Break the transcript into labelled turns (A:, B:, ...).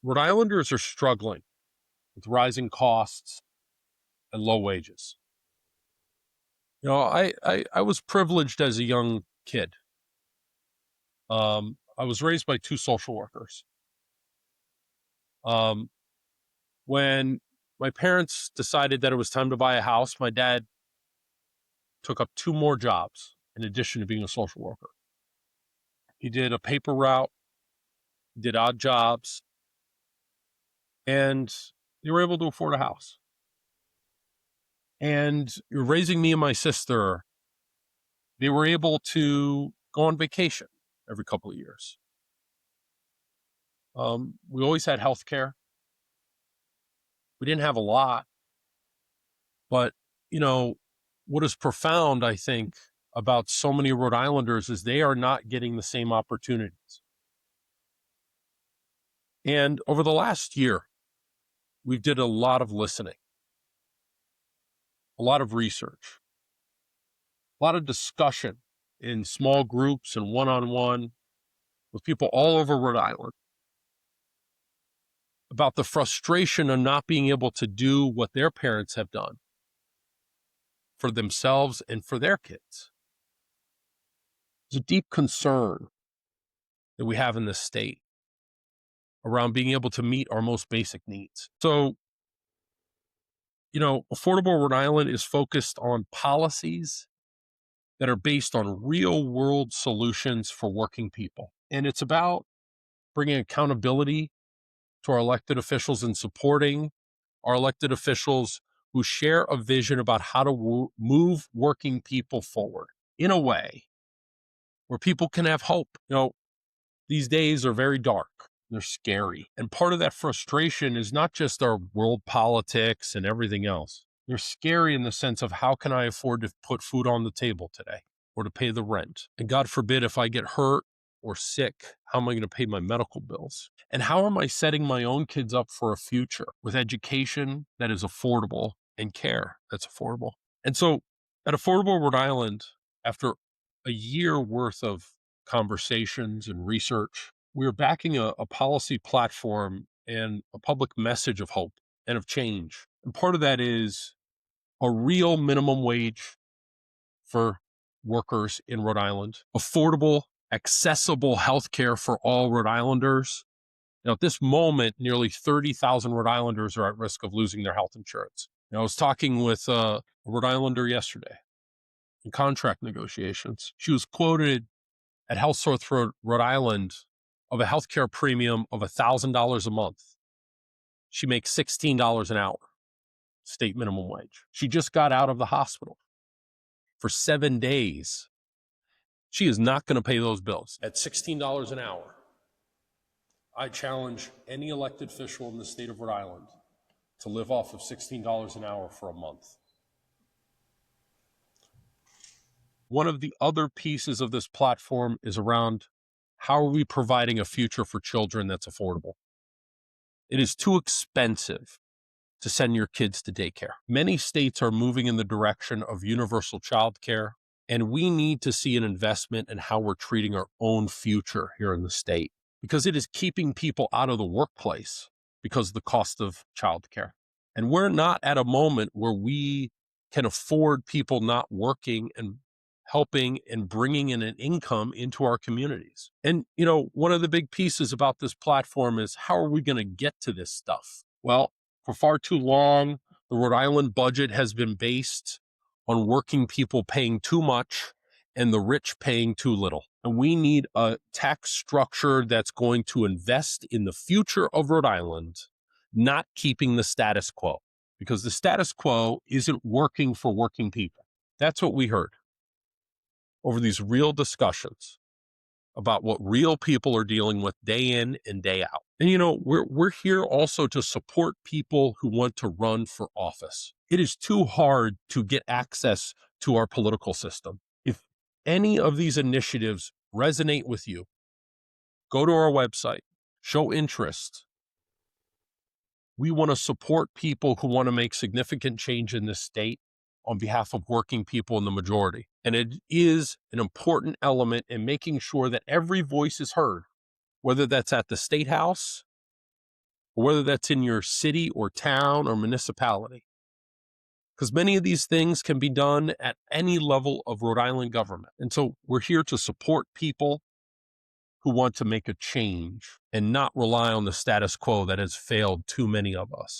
A: Rhode Islanders are struggling with rising costs and low wages. I was privileged as a young kid. I was raised by two social workers. Um, when my parents decided that it was time to buy a house, my dad took up two more jobs in addition to being a social worker. He did a paper route, did odd jobs, and they were able to afford a house. And raising me and my sister, they were able to go on vacation every couple of years. We always had health care. We didn't have a lot, but what is profound, I think, about so many Rhode Islanders is they are not getting the same opportunities. And over the last year, we did a lot of listening, a lot of research, a lot of discussion in small groups and one-on-one with people all over Rhode Island about the frustration of not being able to do what their parents have done for themselves and for their kids. There's a deep concern that we have in this state around being able to meet our most basic needs. So, Affordable Rhode Island is focused on policies that are based on real world solutions for working people. And it's about bringing accountability to our elected officials and supporting our elected officials who share a vision about how to move working people forward in a way where people can have hope. These days are very dark. They're scary. And part of that frustration is not just our world politics and everything else. They're scary in the sense of how can I afford to put food on the table today or to pay the rent? And God forbid, if I get hurt or sick, how am I going to pay my medical bills? And how am I setting my own kids up for a future with education that is affordable and care that's affordable? And so at Affordable Rhode Island, after a year worth of conversations and research, we are backing a policy platform and a public message of hope and of change. And part of that is a real minimum wage for workers in Rhode Island, affordable, accessible healthcare for all Rhode Islanders. At this moment, nearly 30,000 Rhode Islanders are at risk of losing their health insurance. I was talking with a Rhode Islander yesterday in contract negotiations. She was quoted at Health Source Rhode Island of a healthcare premium of $1,000 a month. She makes $16 an hour, state minimum wage. She just got out of the hospital for 7 days. She is not going to pay those bills. At $16 an hour, I challenge any elected official in the state of Rhode Island to live off of $16 an hour for a month. One of the other pieces of this platform is around how are we providing a future for children that's affordable? It is too expensive to send your kids to daycare. Many states are moving in the direction of universal child care, and we need to see an investment in how we're treating our own future here in the state, because it is keeping people out of the workplace because of the cost of childcare. And we're not at a moment where we can afford people not working and helping and bringing in an income into our communities. And, one of the big pieces about this platform is how are we going to get to this stuff? Well, for far too long, the Rhode Island budget has been based on working people paying too much and the rich paying too little. And we need a tax structure that's going to invest in the future of Rhode Island, not keeping the status quo, because the status quo isn't working for working people. That's what we heard over these real discussions about what real people are dealing with day in and day out. And we're here also to support people who want to run for office. It is too hard to get access to our political system. If any of these initiatives resonate with you, go to our website, show interest. We want to support people who want to make significant change in this state on behalf of working people in the majority. And it is an important element in making sure that every voice is heard, whether that's at the State House or whether that's in your city or town or municipality. Because many of these things can be done at any level of Rhode Island government. And so we're here to support people who want to make a change and not rely on the status quo that has failed too many of us.